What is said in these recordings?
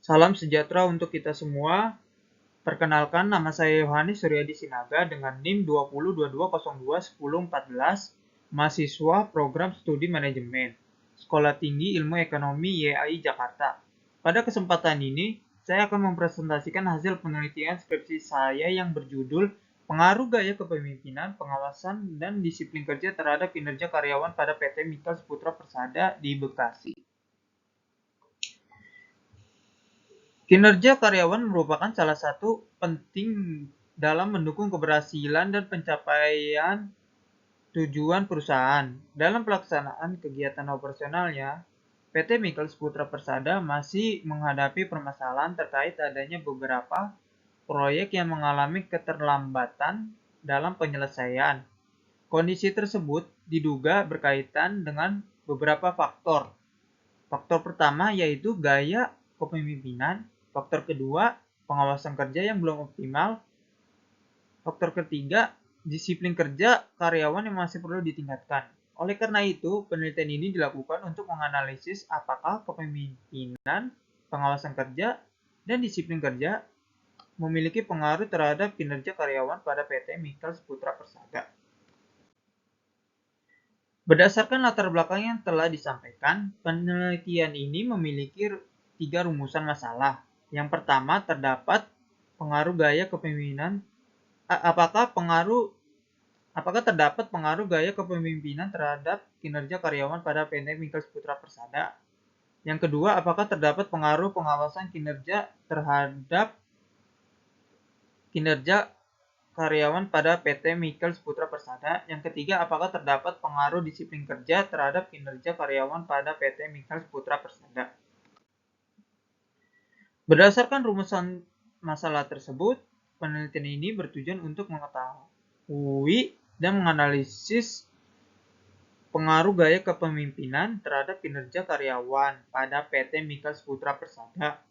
Salam sejahtera untuk kita semua. Perkenalkan, nama saya Yohanes Suryadi Sinaga dengan NIM 2022021014, mahasiswa Program Studi Manajemen, Sekolah Tinggi Ilmu Ekonomi YAI Jakarta. Pada kesempatan ini, saya akan mempresentasikan hasil penelitian skripsi saya yang berjudul Pengaruh Gaya Kepemimpinan, Pengawasan, dan Disiplin Kerja terhadap Kinerja Karyawan pada PT Mikal Putra Persada di Bekasi. Kinerja karyawan merupakan salah satu penting dalam mendukung keberhasilan dan pencapaian tujuan perusahaan. Dalam pelaksanaan kegiatan operasionalnya, PT Mikal Putra Persada masih menghadapi permasalahan terkait adanya beberapa proyek yang mengalami keterlambatan dalam penyelesaian. Kondisi tersebut diduga berkaitan dengan beberapa faktor. Faktor pertama yaitu gaya kepemimpinan. Faktor kedua, pengawasan kerja yang belum optimal. Faktor ketiga, disiplin kerja karyawan yang masih perlu ditingkatkan. Oleh karena itu, penelitian ini dilakukan untuk menganalisis apakah kepemimpinan, pengawasan kerja, dan disiplin kerja memiliki pengaruh terhadap kinerja karyawan pada PT Mikal Putra Persada. Berdasarkan latar belakang yang telah disampaikan, penelitian ini memiliki 3 rumusan masalah. Yang pertama, terdapat pengaruh gaya kepemimpinan. Apakah terdapat pengaruh gaya kepemimpinan terhadap kinerja karyawan pada PT Mikal Putra Persada? Yang kedua, apakah terdapat pengaruh pengawasan kinerja terhadap kinerja karyawan pada PT Mikal Putra Persada? Yang ketiga, apakah terdapat pengaruh disiplin kerja terhadap kinerja karyawan pada PT Mikal Putra Persada? Berdasarkan rumusan masalah tersebut, penelitian ini bertujuan untuk mengetahui dan menganalisis pengaruh gaya kepemimpinan terhadap kinerja karyawan pada PT Mikal Putra Persada.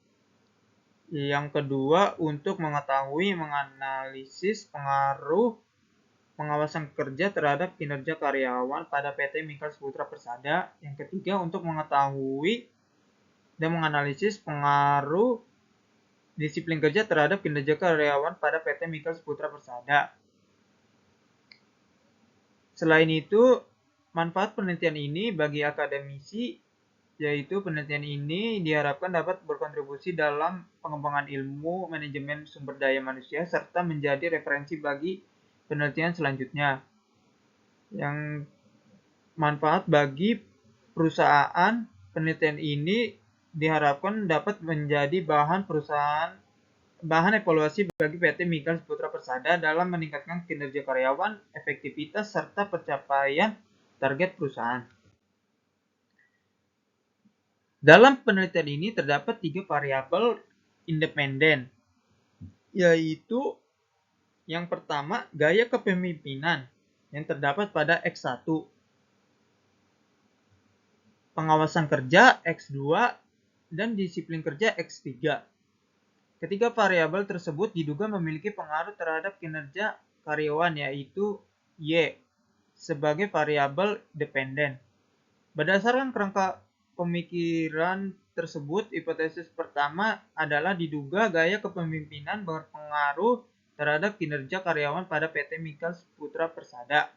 Yang kedua, untuk mengetahui menganalisis pengaruh pengawasan kerja terhadap kinerja karyawan pada PT Mikal Putra Persada. Yang ketiga, untuk mengetahui dan menganalisis pengaruh disiplin kerja terhadap kinerja karyawan pada PT Mikal Putra Persada. Selain itu, manfaat penelitian ini bagi akademisi, yaitu penelitian ini diharapkan dapat berkontribusi dalam pengembangan ilmu manajemen sumber daya manusia serta menjadi referensi bagi penelitian selanjutnya. Yang manfaat bagi perusahaan, penelitian ini diharapkan dapat menjadi bahan evaluasi bagi PT Mikal Putra Persada dalam meningkatkan kinerja karyawan, efektivitas, serta pencapaian target perusahaan. Dalam penelitian ini terdapat 3 variabel independen, yaitu yang pertama, gaya kepemimpinan yang terdapat pada X1, pengawasan kerja X2, dan disiplin kerja X3. Ketiga variabel tersebut diduga memiliki pengaruh terhadap kinerja karyawan, yaitu Y sebagai variabel dependen. Berdasarkan kerangka pemikiran tersebut, hipotesis pertama adalah diduga gaya kepemimpinan berpengaruh terhadap kinerja karyawan pada PT Mikal Putra Persada.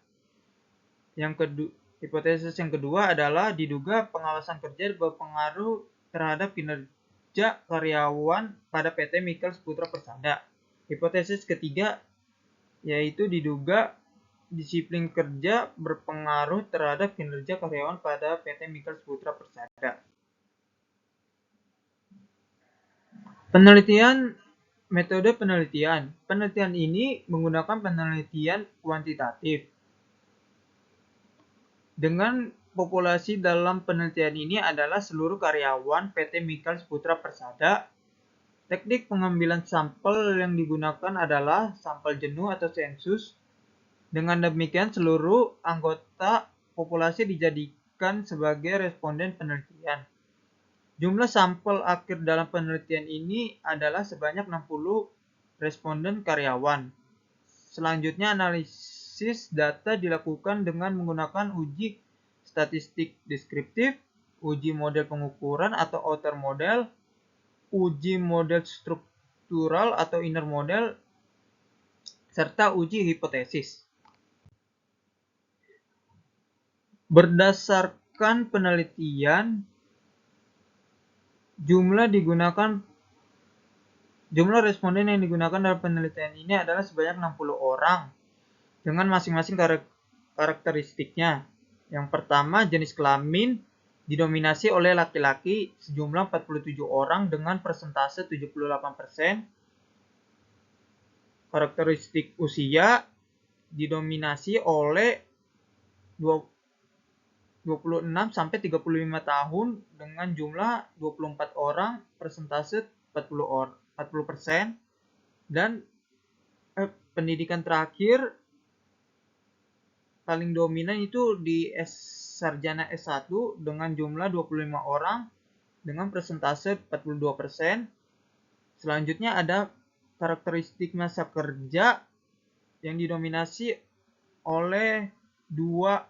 Hipotesis yang kedua adalah diduga pengawasan kerja berpengaruh terhadap kinerja karyawan pada PT Mikal Putra Persada. Hipotesis ketiga yaitu diduga disiplin kerja berpengaruh terhadap kinerja karyawan pada PT Mikal Putra Persada. Metode penelitian. Penelitian ini menggunakan penelitian kuantitatif. Dengan populasi dalam penelitian ini adalah seluruh karyawan PT Mikal Putra Persada. Teknik pengambilan sampel yang digunakan adalah sampel jenuh atau sensus. Dengan demikian, seluruh anggota populasi dijadikan sebagai responden penelitian. Jumlah sampel akhir dalam penelitian ini adalah sebanyak 60 responden karyawan. Selanjutnya, analisis data dilakukan dengan menggunakan uji statistik deskriptif, uji model pengukuran atau outer model, uji model struktural atau inner model, serta uji hipotesis. Berdasarkan penelitian, jumlah responden yang digunakan dalam penelitian ini adalah sebanyak 60 orang dengan masing-masing karakteristiknya. Yang pertama, jenis kelamin didominasi oleh laki-laki sejumlah 47 orang dengan persentase 78%. Karakteristik usia didominasi oleh 26 sampai 35 tahun dengan jumlah 24 orang, persentase 40%, dan pendidikan terakhir paling dominan itu di sarjana S1 dengan jumlah 25 orang dengan persentase 42%. Selanjutnya ada karakteristik masa kerja yang didominasi oleh dua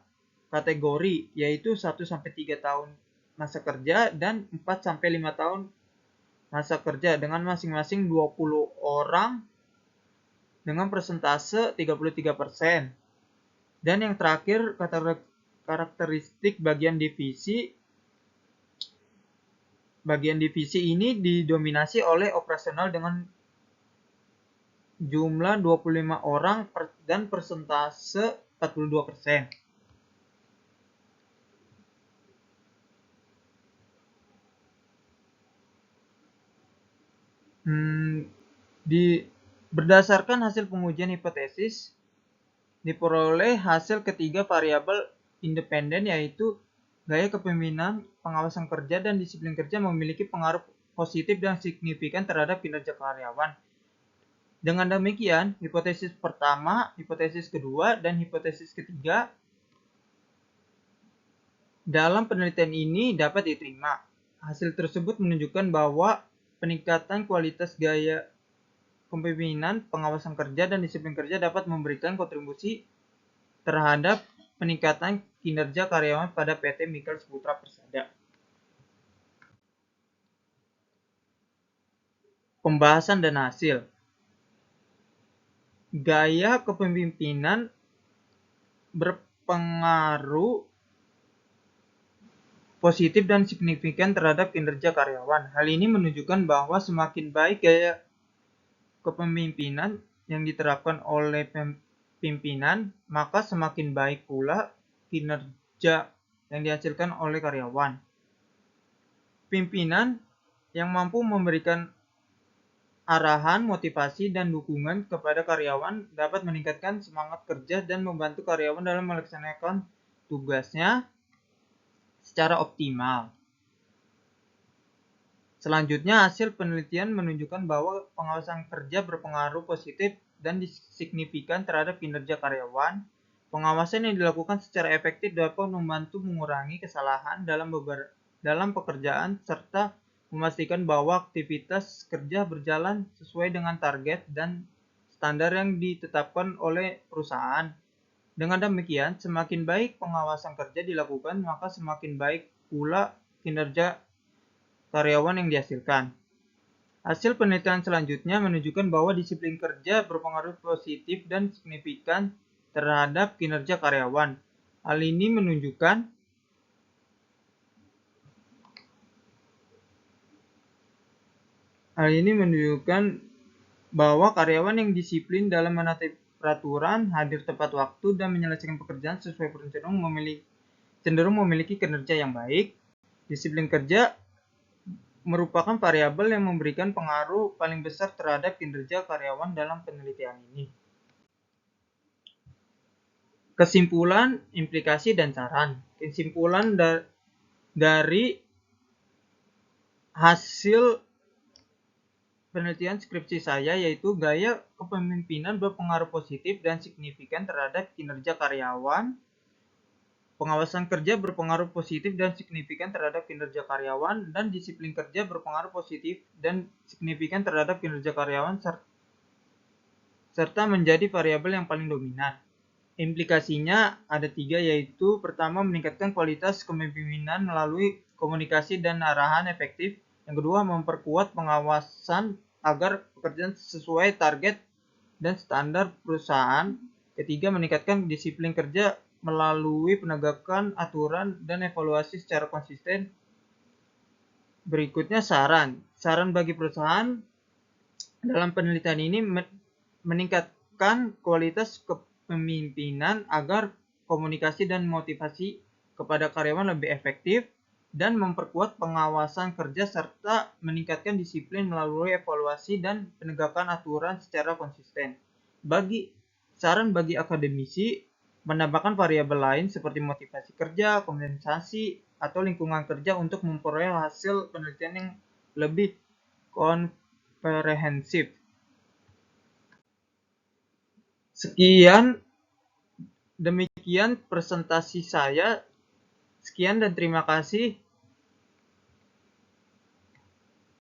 kategori, yaitu 1-3 tahun masa kerja dan 4-5 tahun masa kerja dengan masing-masing 20 orang dengan persentase 33%. Dan yang terakhir, karakteristik bagian divisi. Bagian divisi ini didominasi oleh operasional dengan jumlah 25 orang dan persentase 42%. Berdasarkan hasil pengujian hipotesis, diperoleh hasil ketiga variabel independen, yaitu gaya kepemimpinan, pengawasan kerja, dan disiplin kerja memiliki pengaruh positif dan signifikan terhadap kinerja karyawan. Dengan demikian, hipotesis pertama, hipotesis kedua, dan hipotesis ketiga dalam penelitian ini dapat diterima. Hasil tersebut menunjukkan bahwa peningkatan kualitas gaya kepemimpinan, pengawasan kerja, dan disiplin kerja dapat memberikan kontribusi terhadap peningkatan kinerja karyawan pada PT Michaels Putra Persada. Pembahasan dan hasil. Gaya kepemimpinan berpengaruh positif dan signifikan terhadap kinerja karyawan. Hal ini menunjukkan bahwa semakin baik gaya kepemimpinan yang diterapkan oleh pimpinan, maka semakin baik pula kinerja yang dihasilkan oleh karyawan. Pimpinan yang mampu memberikan arahan, motivasi, dan dukungan kepada karyawan dapat meningkatkan semangat kerja dan membantu karyawan dalam melaksanakan tugasnya secara optimal. Selanjutnya, hasil penelitian menunjukkan bahwa pengawasan kerja berpengaruh positif dan signifikan terhadap kinerja karyawan. Pengawasan yang dilakukan secara efektif dapat membantu mengurangi kesalahan dalam pekerjaan serta memastikan bahwa aktivitas kerja berjalan sesuai dengan target dan standar yang ditetapkan oleh perusahaan. Dengan demikian, semakin baik pengawasan kerja dilakukan, maka semakin baik pula kinerja karyawan yang dihasilkan. Hasil penelitian selanjutnya menunjukkan bahwa disiplin kerja berpengaruh positif dan signifikan terhadap kinerja karyawan. Hal ini menunjukkan bahwa karyawan yang disiplin dalam menaati peraturan, hadir tepat waktu, dan menyelesaikan pekerjaan sesuai perencanaan cenderung memiliki kinerja yang baik. Disiplin kerja merupakan variabel yang memberikan pengaruh paling besar terhadap kinerja karyawan dalam penelitian ini. Kesimpulan, implikasi, dan saran. Kesimpulan dari hasil penelitian skripsi saya yaitu gaya kepemimpinan berpengaruh positif dan signifikan terhadap kinerja karyawan. Pengawasan kerja berpengaruh positif dan signifikan terhadap kinerja karyawan, dan disiplin kerja berpengaruh positif dan signifikan terhadap kinerja karyawan serta menjadi variabel yang paling dominan. Implikasinya ada 3, yaitu pertama, meningkatkan kualitas kepemimpinan melalui komunikasi dan arahan efektif Yang kedua, memperkuat pengawasan agar pekerjaan sesuai target dan standar perusahaan. Ketiga, meningkatkan disiplin kerja melalui penegakan aturan dan evaluasi secara konsisten. Berikutnya saran. Saran bagi perusahaan dalam penelitian ini meningkatkan kualitas kepemimpinan agar komunikasi dan motivasi kepada karyawan lebih efektif dan memperkuat pengawasan kerja serta meningkatkan disiplin melalui evaluasi dan penegakan aturan secara konsisten. Saran bagi akademisi menambahkan variabel lain seperti motivasi kerja, kompensasi, atau lingkungan kerja untuk memperoleh hasil penelitian yang lebih komprehensif. Demikian presentasi saya. Sekian dan terima kasih.